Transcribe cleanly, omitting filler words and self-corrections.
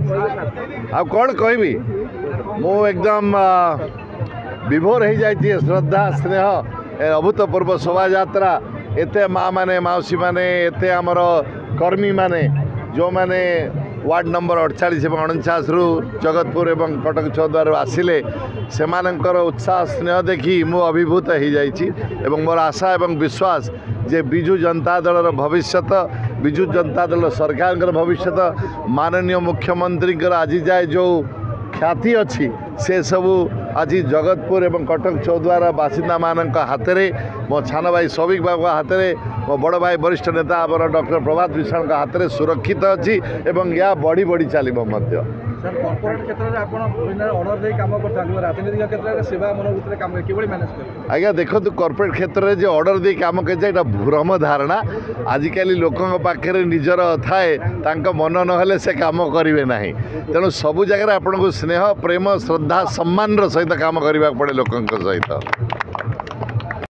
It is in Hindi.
आ कौन कहबी मु एकदम विभोर हो जाइए श्रद्धा स्नेह अभूतपूर्व शोभा यात्रा एते माँ माने मौसी माने एते आमर कर्मी माने जो माने वार्ड नंबर 48 और 49 रु जगतपुर एवं कटक चौद्वार आसिले से उत्साह स्नेह देखी मु अभिभूत हो जाइए मोर आशा एवं विश्वास जे विजु जनता दल भविष्यत विजु जनता दल सरकार भविष्यत माननीय मुख्यमंत्री आज जाए जो ख्याति अच्छी से सबू आज जगतपुर एवं कटक चौद्वार बासिंदा मान हाथ में मो छान भाई सौभिक बाबू हाथ में मो बड़ भाई वरिष्ठ नेता आम डॉक्टर प्रभात विशाल हाथ में सुरक्षित अच्छी एवं या बढ़ी बढ़ी चलो सर कॉर्पोरेट क्षेत्र में आप ऑर्डर दे काम कर राजनीतिक क्षेत्र में सेवा मनोवृत्ति काम किभली मैनेज कर आज्ञा देखो कॉर्पोरेट क्षेत्र में जो ऑर्डर दे काम कर भ्रम धारणा आजिकल लोकों पाखे निजर थाए मन नहेले से काम करेंगे ना तेणु सबू जगह आपको स्नेह प्रेम श्रद्धा सम्मान सहित काम करने पड़े लोकों सहित।